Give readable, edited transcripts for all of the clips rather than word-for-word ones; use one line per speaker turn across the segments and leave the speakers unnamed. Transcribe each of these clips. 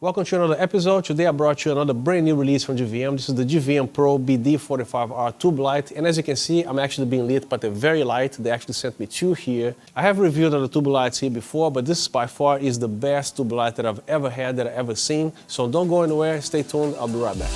Welcome to another episode. Today I brought you another brand new release from GVM. This is the GVM Pro BD45R tube light, and as you can see, I'm actually being lit by the very light. They actually sent me two here. I have reviewed other tube lights here before, but this by far is the best tube light that I've ever had, that I've ever seen. So don't go anywhere, stay tuned, I'll be right back.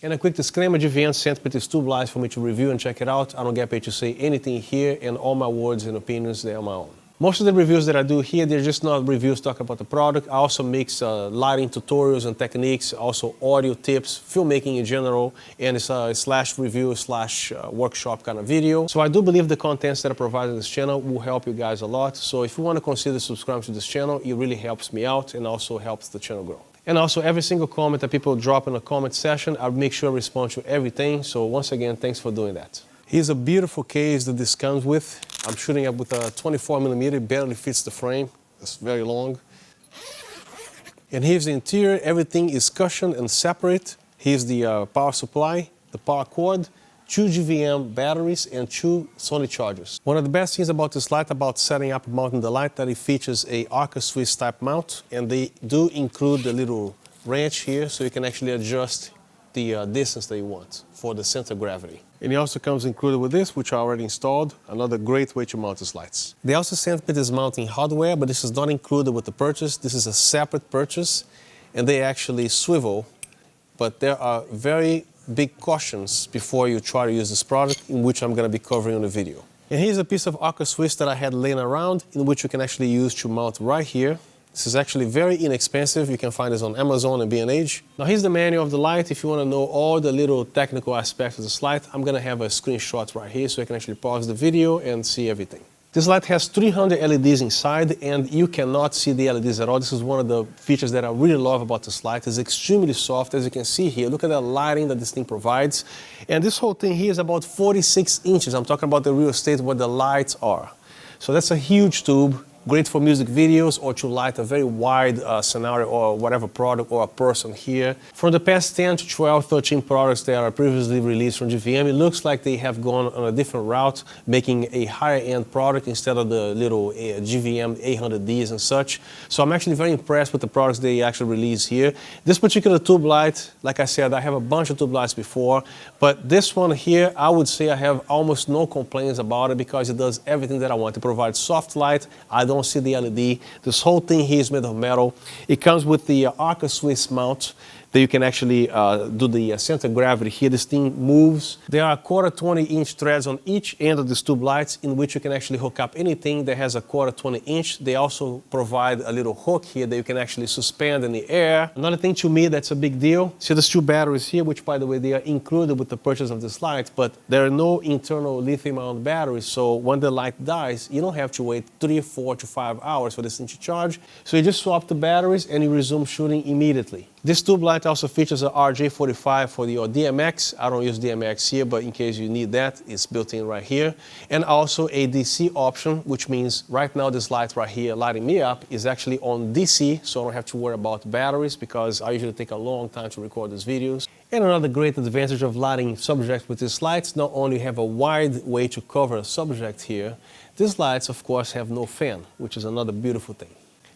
And a quick disclaimer, GVM sent me this tube light for me to review and check it out. I don't get paid to say anything here, and all my words and opinions, they are my own. Most of the reviews that I do here, they're just not reviews talking about the product. I also mix lighting tutorials and techniques, also audio tips, filmmaking in general, and it's a slash review slash workshop kind of video. So I do believe the contents that I provide on this channel will help you guys a lot. So if you want to consider subscribing to this channel, it really helps me out and also helps the channel grow. And also, every single comment that people drop in the comment section, I'll make sure I respond to everything. So once again, thanks for doing that. Here's a beautiful case that this comes with. I'm shooting up with a 24mm, it barely fits the frame. It's very long. And here's the interior. Everything is cushioned and separate. Here's the power supply, the power cord, 2 GVM batteries, and 2 Sony chargers. One of the best things about this light, about setting up and mounting the light, that it features a Arca Swiss type mount, and they do include the little wrench here, so you can actually adjust the distance that you want for the center of gravity. And it also comes included with this, which I already installed. Another great way to mount these lights. They also sent me this mounting hardware, but this is not included with the purchase. This is a separate purchase, and they actually swivel, but there are very big cautions before you try to use this product, in which I'm going to be covering in the video. And here's a piece of Arca Swiss that I had laying around, in which you can actually use to mount right here. This is actually very inexpensive. You can find this on Amazon and B&H. Now here's the manual of the light. If you want to know all the little technical aspects of this light, I'm going to have a screenshot right here so you can actually pause the video and see everything. This light has 300 LEDs inside, and you cannot see the LEDs at all. This is one of the features that I really love about this light. It's extremely soft, as you can see here. Look at the lighting that this thing provides. And this whole thing here is about 46 inches. I'm talking about the real estate where the lights are. So that's a huge tube. Great for music videos or to light a very wide scenario or whatever product or a person here. From the past 10 to 12, 13 products that are previously released from GVM, it looks like they have gone on a different route, making a higher end product instead of the little GVM 800Ds and such. So I'm actually very impressed with the products they actually release here. This particular tube light, like I said, I have a bunch of tube lights before, but this one here, I would say I have almost no complaints about it because it does everything that I want. It provides soft light. I don't see the LED. This whole thing here is made of metal. It comes with the Arca Swiss mount that you can actually do the center of gravity here. This thing moves. There are 1/4 20-inch threads on each end of these tube lights, in which you can actually hook up anything that has a 1/4 20-inch. They also provide a little hook here that you can actually suspend in the air. Another thing to me that's a big deal, see there's 2 batteries here, which by the way, they are included with the purchase of this light, but there are no internal lithium-ion batteries, so when the light dies, you don't have to wait 3, 4 to 5 hours for this thing to charge. So you just swap the batteries and you resume shooting immediately. This tube light also features a RJ45 for your DMX. I don't use DMX here, but in case you need that, it's built in right here. And also a DC option, which means right now this light right here lighting me up is actually on DC, so I don't have to worry about batteries because I usually take a long time to record these videos. And another great advantage of lighting subjects with these lights, not only have a wide way to cover a subject here, these lights of course have no fan, which is another beautiful thing.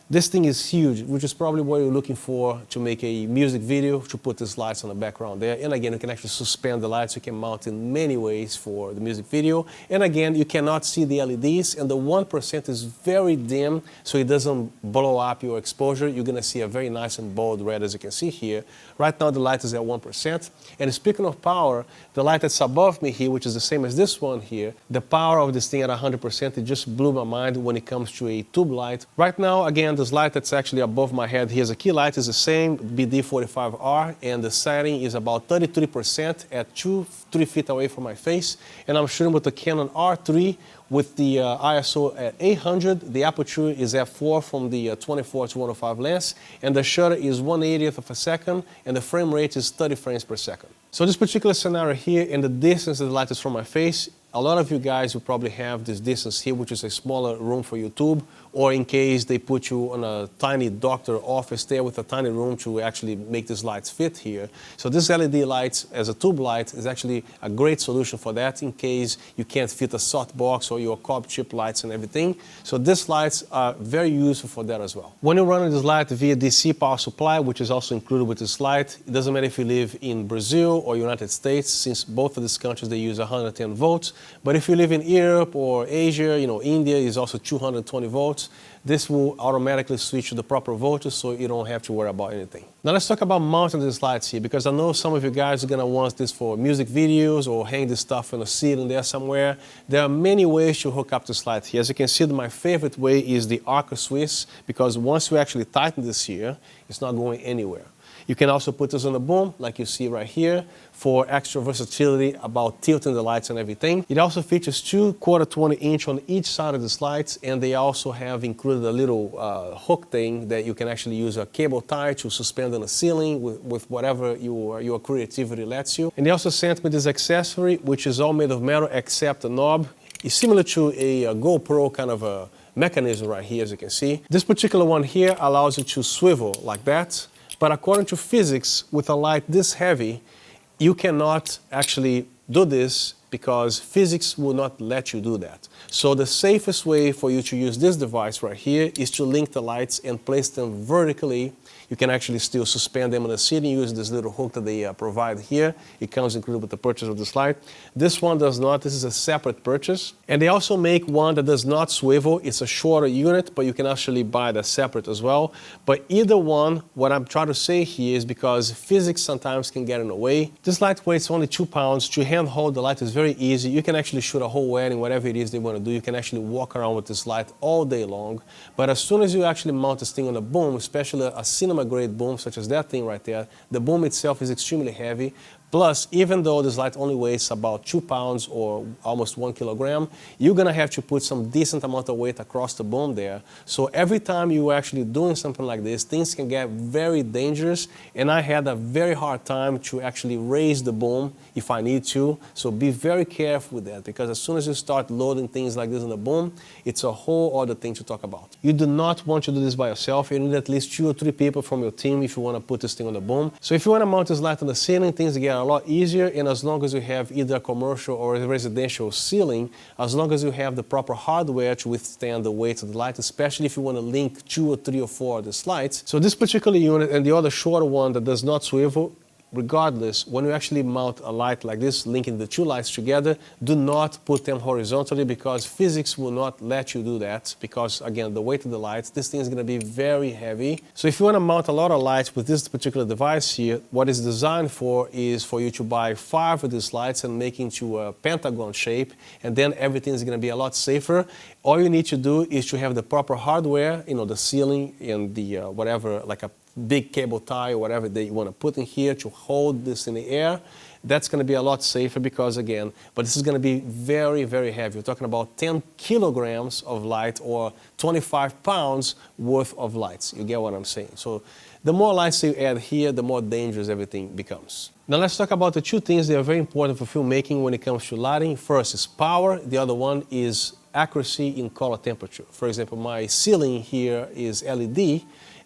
This thing is huge, which is probably what you're looking for to make a music video, to put these lights on the background there. And again, you can actually suspend the lights. You can mount in many ways for the music video. And again, you cannot see the LEDs, and the 1% is very dim, so it doesn't blow up your exposure. You're gonna see a very nice and bold red, as you can see here. Right now, the light is at 1%. And speaking of power, the light that's above me here, which is the same as this one here, the power of this thing at 100%, it just blew my mind when it comes to a tube light. Right now, again, this light that's actually above my head here as a key light is the same BD45R, and the setting is about 33% at 2-3 feet away from my face. And I'm shooting with the Canon R3 with the ISO at 800. The aperture is f4 from the 24 to 105 lens, and the shutter is 1/80th of a second, and the frame rate is 30 frames per second. So this particular scenario here, and the distance that the light is from my face, A lot of you guys will probably have this distance here, which is a smaller room for your tube, or in case they put you on a tiny doctor office there with a tiny room to actually make these lights fit here. So this LED light as a tube light is actually a great solution for that in case you can't fit a softbox or your cob chip lights and everything. So these lights are very useful for that as well. When you're running this light via DC power supply, which is also included with this light, it doesn't matter if you live in Brazil or United States, since both of these countries they use 110 volts. But if you live in Europe or Asia, India is also 220 volts. This will automatically switch to the proper voltage so you don't have to worry about anything. Now let's talk about mounting these lights here, because I know some of you guys are going to want this for music videos or hang this stuff in a ceiling there somewhere. There are many ways to hook up this light here. As you can see, my favorite way is the Arc Swiss, because once you actually tighten this here, it's not going anywhere. You can also put this on the boom, like you see right here, for extra versatility about tilting the lights and everything. It also features two 1/4 inch on each side of the lights, and they also have included a little hook thing that you can actually use a cable tie to suspend on the ceiling with whatever your creativity lets you. And they also sent me this accessory, which is all made of metal except the knob. It's similar to a GoPro kind of a mechanism right here, as you can see. This particular one here allows you to swivel like that. But according to physics, with a light this heavy, you cannot actually do this because physics will not let you do that. So the safest way for you to use this device right here is to link the lights and place them vertically. You can actually still suspend them on the ceiling using this little hook that they provide here. It comes included with the purchase of this light. This one does not. This is a separate purchase. And they also make one that does not swivel. It's a shorter unit, but you can actually buy that separate as well. But either one, what I'm trying to say here is because physics sometimes can get in the way. This light weighs only 2 pounds. To hand hold the light is very easy. You can actually shoot a whole wedding, whatever it is they want to do. You can actually walk around with this light all day long. But as soon as you actually mount this thing on a boom, especially a cinema grade boom such as that thing right there, the boom itself is extremely heavy. Plus, even though this light only weighs about 2 pounds or almost 1 kilogram, you're gonna have to put some decent amount of weight across the boom there. So every time you're actually doing something like this, things can get very dangerous, and I had a very hard time to actually raise the boom if I need to. So be very careful with that, because as soon as you start loading things like this on the boom, it's a whole other thing to talk about. You do not want to do this by yourself. You need at least 2 or 3 people from your team if you want to put this thing on the boom. So if you want to mount this light on the ceiling, things get a lot easier, and as long as you have either a commercial or a residential ceiling, as long as you have the proper hardware to withstand the weight of the light, especially if you want to link 2 or 3 or 4 of these lights. So this particular unit and the other shorter one that does not swivel, regardless, when you actually mount a light like this, linking the 2 lights together, do not put them horizontally, because physics will not let you do that, because again, the weight of the lights, this thing is going to be very heavy. So if you want to mount a lot of lights with this particular device here, what it's designed for is for you to buy 5 of these lights and make into a pentagon shape, and then everything is going to be a lot safer. All you need to do is to have the proper hardware, the ceiling and the whatever, like a big cable tie or whatever that you want to put in here to hold this in the air. That's going to be a lot safer, because again, but this is going to be very, very heavy. We're talking about 10 kilograms of light or 25 pounds worth of lights. You get what I'm saying? So the more lights you add here, the more dangerous everything becomes. Now let's talk about the 2 things that are very important for filmmaking when it comes to lighting. First is power. The other one is accuracy in color temperature. For example, my ceiling here is LED,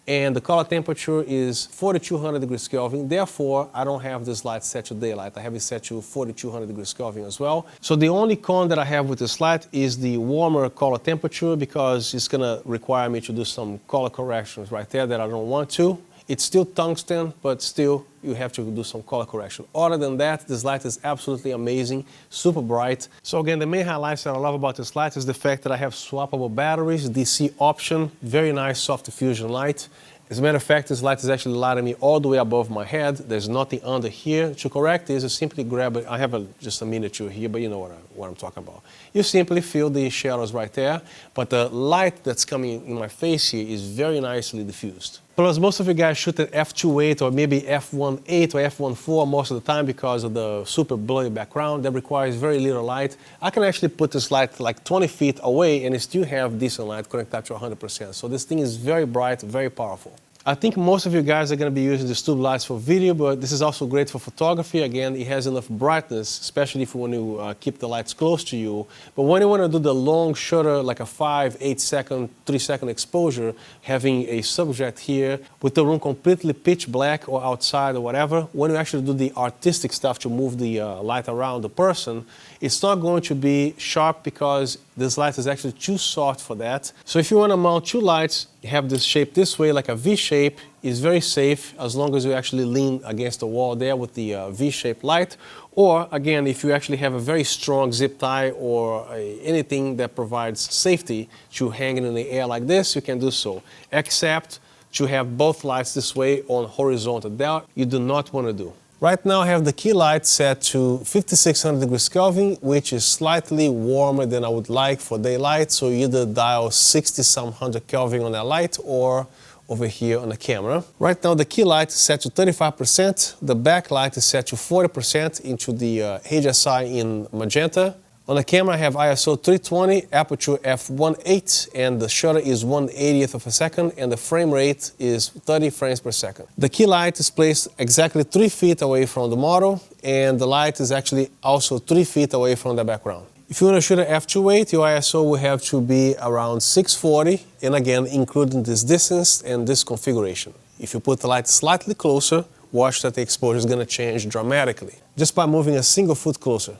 and the color temperature is 4200 degrees Kelvin. Therefore, I don't have this light set to daylight. I have it set to 4200 degrees Kelvin as well. So the only con that I have with this light is the warmer color temperature, because it's gonna require me to do some color corrections right there that I don't want to. It's still tungsten, but still you have to do some color correction. Other than that, this light is absolutely amazing, super bright. So again, the main highlights that I love about this light is the fact that I have swappable batteries, DC option, very nice soft diffusion light. As a matter of fact, this light is actually lighting me all the way above my head. There's nothing under here. To correct this, you simply grab it. I have just a miniature here, but you know what I'm talking about. You simply fill the shadows right there, but the light that's coming in my face here is very nicely diffused. Plus, most of you guys shoot at f2.8 or maybe f1.8 or f1.4 most of the time because of the super blurry background that requires very little light. I can actually put this light like 20 feet away and still have decent light connected up to 100%. So this thing is very bright, very powerful. I think most of you guys are going to be using these tube lights for video, but this is also great for photography. Again, it has enough brightness, especially if you want to keep the lights close to you. But when you want to do the long shutter, like a 5, 8 second, 3 second exposure, having a subject here with the room completely pitch black or outside or whatever, when you actually do the artistic stuff to move the light around the person, it's not going to be sharp because this light is actually too soft for that. So if you want to mount two lights, you have this shape this way, like a V shape, is very safe as long as you actually lean against the wall there with the V-shaped light. Or again, if you actually have a very strong zip tie or anything that provides safety to hang it in the air like this, you can do so. Except to have both lights this way on horizontal. That you do not want to do. Right now I have the key light set to 5600 degrees Kelvin, which is slightly warmer than I would like for daylight. So you either dial 60-some hundred Kelvin on that light or over here on the camera. Right now the key light is set to 35%. The back light is set to 40% into the HSI in magenta. On the camera I have ISO 320, aperture f1.8, and the shutter is 1/80th of a second, and the frame rate is 30 frames per second. The key light is placed exactly 3 feet away from the model, and the light is actually also 3 feet away from the background. If you want to shoot at f2.8, your ISO will have to be around 640, and again, including this distance and this configuration. If you put the light slightly closer, watch that the exposure is going to change dramatically, just by moving a single foot closer.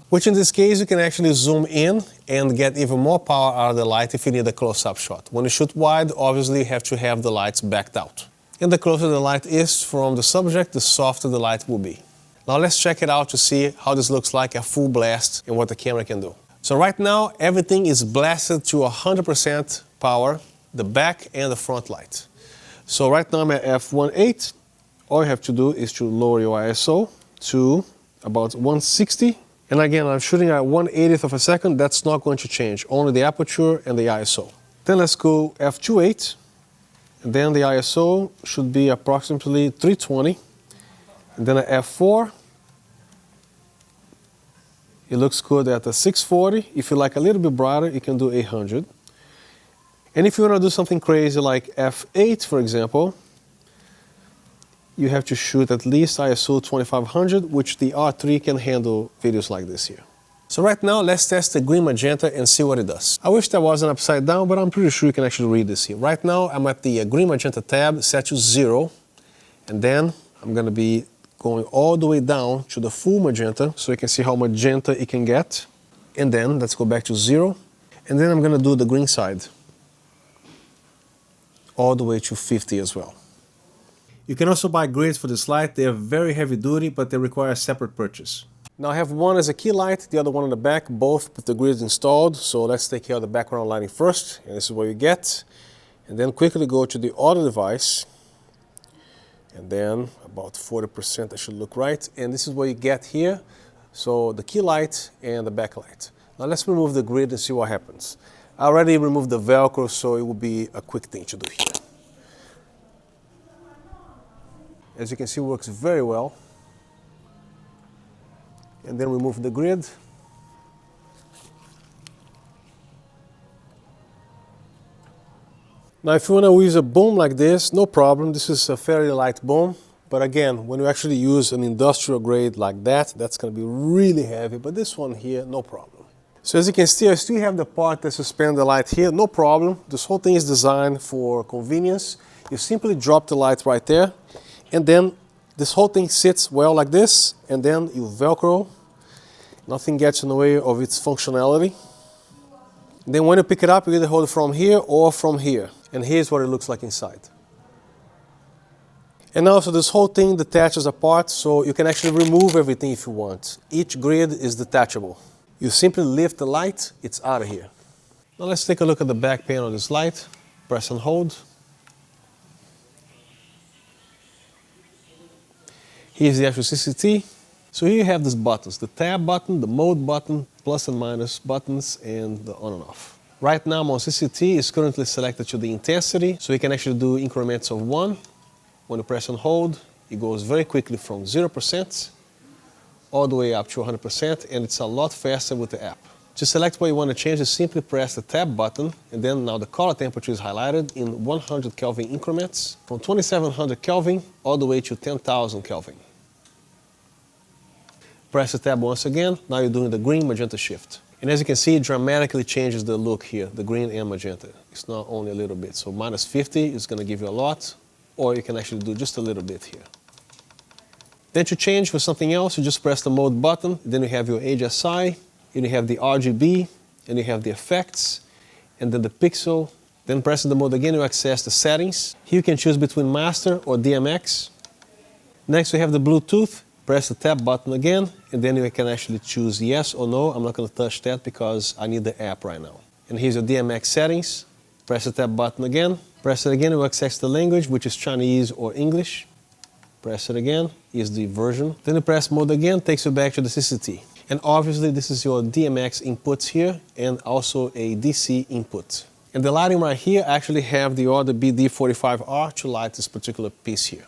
Which in this case, you can actually zoom in and get even more power out of the light if you need a close-up shot. When you shoot wide, obviously you have to have the lights backed out. And the closer the light is from the subject, the softer the light will be. Now let's check it out to see how this looks like at full blast and what the camera can do. So right now, everything is blasted to 100% power, the back and the front light. So right now I'm at f1.8. All you have to do is to lower your ISO to about 160. And again, I'm shooting at 1/80th of a second. That's not going to change, only the aperture and the ISO. Then let's go f2.8. And then the ISO should be approximately 320. And then at f4, it looks good at the 640. If you like a little bit brighter, you can do 800. And if you want to do something crazy like f8, for example, you have to shoot at least ISO 2500, which the R3 can handle videos like this here. So right now, let's test the green magenta and see what it does. I wish that wasn't upside down, but I'm pretty sure you can actually read this here. Right now, I'm at the green magenta tab set to 0, and then I'm going to be going all the way down to the full magenta, so you can see how magenta it can get. And then, let's go back to 0, and then I'm going to do the green side, all the way to 50 as well. You can also buy grids for this light. They are very heavy duty, but they require a separate purchase. Now I have one as a key light, the other one on the back, both with the grids installed. So let's take care of the background lighting first, and this is what you get. And then quickly go to the auto device, and then about 40% that should look right. And this is what you get here. So the key light and the backlight. Now let's remove the grid and see what happens. I already removed the Velcro, so it will be a quick thing to do here. As you can see, it works very well. And then remove the grid. Now if you want to use a boom like this, no problem. This is a fairly light boom. But again, when you actually use an industrial grade like that, that's going to be really heavy. But this one here, no problem. So as you can see, I still have the part that suspends the light here, no problem. This whole thing is designed for convenience. You simply drop the light right there. And then this whole thing sits well like this, and then you Velcro. Nothing gets in the way of its functionality. And then when you pick it up, you either hold it from here or from here. And here's what it looks like inside. And now, so this whole thing detaches apart, so you can actually remove everything if you want. Each grid is detachable. You simply lift the light, it's out of here. Now let's take a look at the back panel of this light. Press and hold. Here's the actual CCT. So here you have these buttons, the tab button, the mode button, plus and minus buttons, and the on and off. Right now my CCT is currently selected to the intensity, so you can actually do increments of 1. When you press and hold, it goes very quickly from 0% all the way up to 100%, and it's a lot faster with the app. To select what you want to change, you simply press the tab button, and then now the color temperature is highlighted in 100 Kelvin increments, from 2700 Kelvin all the way to 10,000 Kelvin. Press the tab once again, now you're doing the green magenta shift. And as you can see, it dramatically changes the look here, the green and magenta. It's not only a little bit. So minus 50 is going to give you a lot, or you can actually do just a little bit here. Then to change for something else, you just press the mode button, then you have your HSI, and you have the RGB, and you have the effects, and then the pixel. Then pressing the mode again, you access the settings. Here you can choose between master or DMX. Next we have the Bluetooth. Press the tab button again, and then you can actually choose yes or no. I'm not going to touch that because I need the app right now. And here's your DMX settings. Press the tab button again. Press it again to access the language, which is Chinese or English. Press it again, is the version. Then you press mode again, takes you back to the CCT. And obviously this is your DMX inputs here, and also a DC input. And the lighting right here, I actually have the other BD45R to light this particular piece here.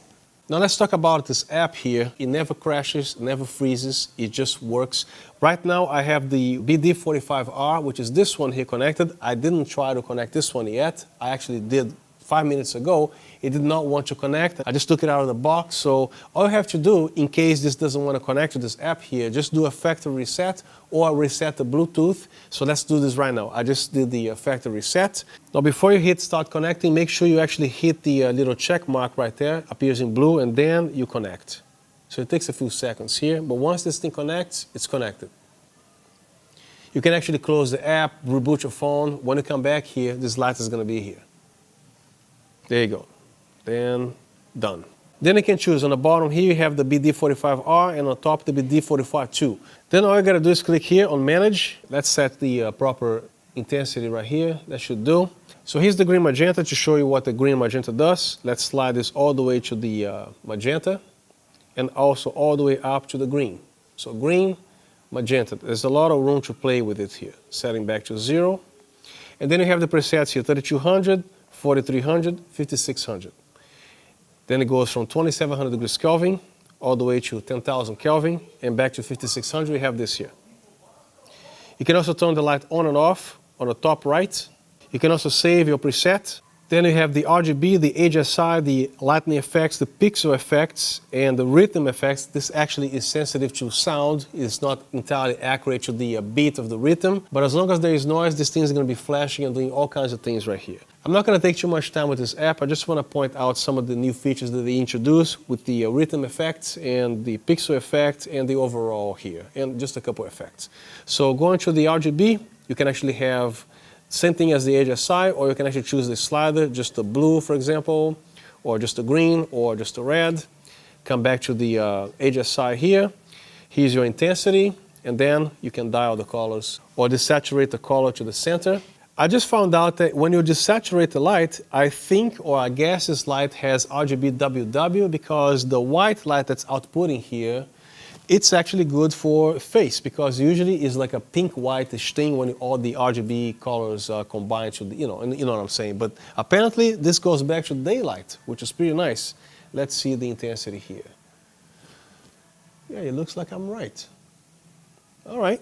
Now let's talk about this app here. It never crashes, never freezes, it just works. Right now I have the BD45R, which is this one here connected. I didn't try to connect this one yet. I actually did 5 minutes ago. It did not want to connect. I just took it out of the box. So all you have to do, in case this doesn't want to connect to this app here, just do a factory reset or reset the Bluetooth. So let's do this right now. I just did the factory reset. Now before you hit start connecting, make sure you actually hit the little check mark right there, appears in blue, and then you connect. So it takes a few seconds here, but once this thing connects, it's connected. You can actually close the app, reboot your phone. When you come back here, this light is going to be here. There you go. Then done. Then you can choose on the bottom here you have the BD45R, and on top the BD45 Then all you gotta do is click here on manage. Let's set the proper intensity right here. That should do. So here's the green magenta to show you what the green magenta does. Let's slide this all the way to the magenta, and also all the way up to the green. So green, magenta. There's a lot of room to play with it here. Setting back to 0. And then you have the presets here, 3200, 4300, 5600. Then it goes from 2700 degrees Kelvin all the way to 10,000 Kelvin, and back to 5600 we have this here. You can also turn the light on and off on the top right. You can also save your preset. Then you have the RGB, the HSI, the lightning effects, the pixel effects, and the rhythm effects. This actually is sensitive to sound. It's not entirely accurate to the beat of the rhythm, but as long as there is noise, this thing is going to be flashing and doing all kinds of things right here. I'm not going to take too much time with this app. I just want to point out some of the new features that they introduced with the rhythm effects and the pixel effect and the overall here, and just a couple effects. So going to the RGB, you can actually have same thing as the HSI, or you can actually choose the slider, just the blue, for example, or just the green, or just the red. Come back to the HSI here. Here's your intensity, and then you can dial the colors or desaturate the color to the center. I just found out that when you desaturate the light, I think, or I guess this light has RGB WW, because the white light that's outputting here, it's actually good for face, because usually it's like a pink whitish thing when all the RGB colors are combined to the, you know what I'm saying. But apparently this goes back to daylight, which is pretty nice. Let's see the intensity here. Yeah, it looks like I'm right. All right.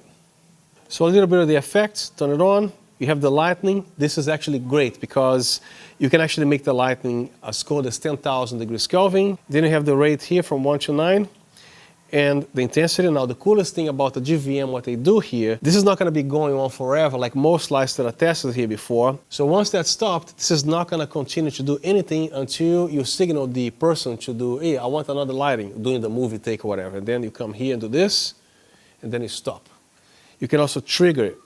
So a little bit of the effects, turn it on. You have the lightning. This is actually great because you can actually make the lightning as cold as 10,000 degrees Kelvin. Then you have the rate here from 1 to 9. And the intensity. Now the coolest thing about the GVM, what they do here, this is not going to be going on forever like most lights that I tested here before. So once that's stopped, this is not going to continue to do anything until you signal the person to do, hey, I want another lighting, doing the movie take or whatever. And then you come here and do this, and then you stop. You can also trigger it.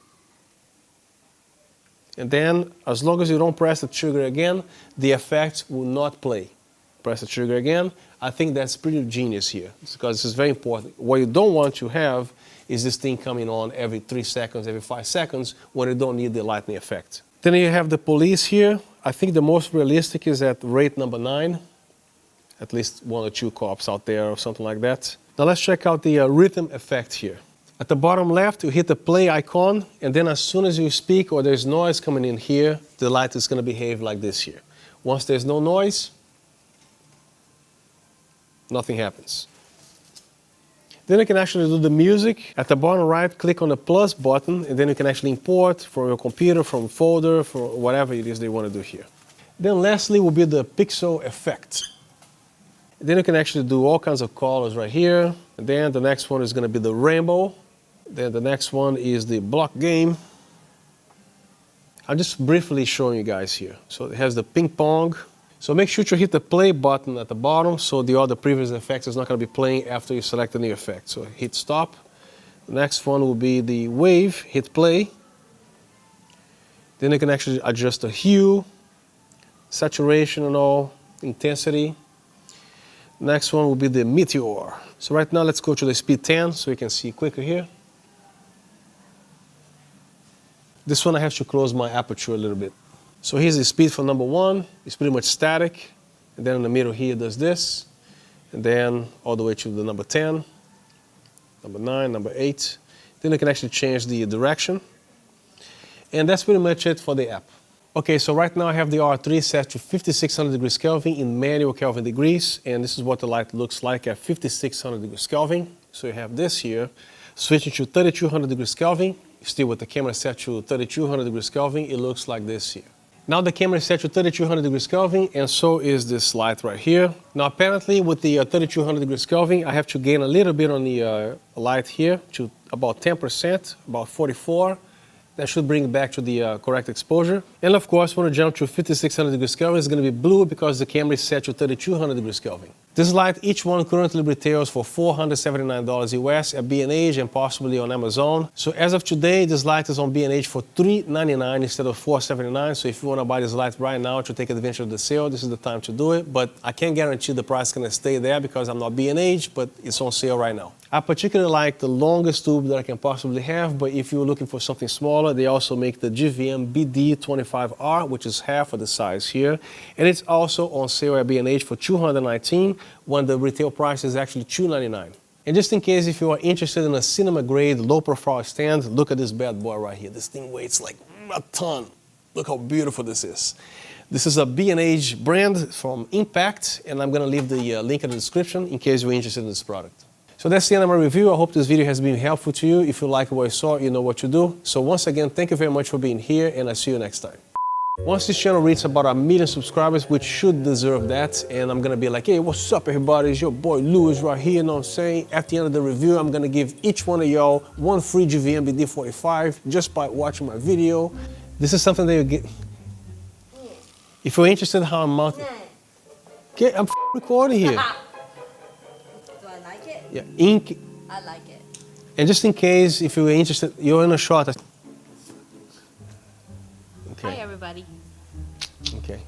And then, as long as you don't press the trigger again, the effect will not play. Press the trigger again. I think that's pretty genius here, because this is very important. What you don't want to have is this thing coming on every 3 seconds, every 5 seconds, when you don't need the lightning effect. Then you have the police here. I think the most realistic is at rate number 9. At least 1 or 2 cops out there or something like that. Now let's check out the rhythm effect here. At the bottom left, you hit the play icon, and then as soon as you speak or there's noise coming in here, the light is going to behave like this here. Once there's no noise, nothing happens. Then you can actually do the music. At the bottom right, click on the plus button, and then you can actually import from your computer, from folder, for whatever it is they want to do here. Then lastly will be the pixel effect. Then you can actually do all kinds of colors right here. And then the next one is going to be the rainbow. Then the next one is the block game. I'm just briefly showing you guys here. So it has the ping pong. So make sure to hit the play button at the bottom so the other previous effects is not going to be playing after you select a new effect. So hit stop. The next one will be the wave, hit play. Then you can actually adjust the hue, saturation and all, intensity. Next one will be the meteor. So right now let's go to the speed 10 so you can see quicker here. This one I have to close my aperture a little bit. So here's the speed for number 1. It's pretty much static. And then in the middle here it does this. And then all the way to the number 10, number 9, number 8. Then you can actually change the direction. And that's pretty much it for the app. Okay, so right now I have the R3 set to 5600 degrees Kelvin in manual Kelvin degrees. And this is what the light looks like at 5600 degrees Kelvin. So you have this here. Switching to 3200 degrees Kelvin. Still with the camera set to 3200 degrees Kelvin, it looks like this here. Now the camera is set to 3200 degrees Kelvin, and so is this light right here. Now apparently with the 3200 degrees Kelvin, I have to gain a little bit on the light here to about 10%, about 44. That should bring it back to the correct exposure. And of course, when I jump to 5600 degrees Kelvin, it's going to be blue because the camera is set to 3200 degrees Kelvin. This light, each one currently retails for $479 US at B&H and possibly on Amazon. So as of today, this light is on B&H for $399 instead of $479. So if you want to buy this light right now to take advantage of the sale, this is the time to do it. But I can't guarantee the price is going to stay there because I'm not B&H, but it's on sale right now. I particularly like the longest tube that I can possibly have, but if you're looking for something smaller, they also make the GVM BD45R, which is half of the size here. And it's also on sale at B&H for $219, when the retail price is actually $299. And just in case if you are interested in a cinema-grade, low-profile stand, look at this bad boy right here. This thing weighs like a ton. Look how beautiful this is. This is a B&H brand from Impact, and I'm going to leave the link in the description in case you're interested in this product. So that's the end of my review. I hope this video has been helpful to you. If you like what you saw, you know what to do. So once again, thank you very much for being here, and I'll see you next time. Once this channel reaches about 1 million subscribers, which should deserve that, and I'm gonna be like, hey, what's up everybody? It's your boy Louis right here, you know what I'm saying? At the end of the review, I'm gonna give each one of y'all one free GVM BD45 just by watching my video. This is something that you get. If you're interested in how I'm mounting. Okay, I'm recording here.
Do I like it?
Yeah,
I like it.
And just in case, if you're interested, you're in a shot. Okay.
Hi, everybody.
Okay.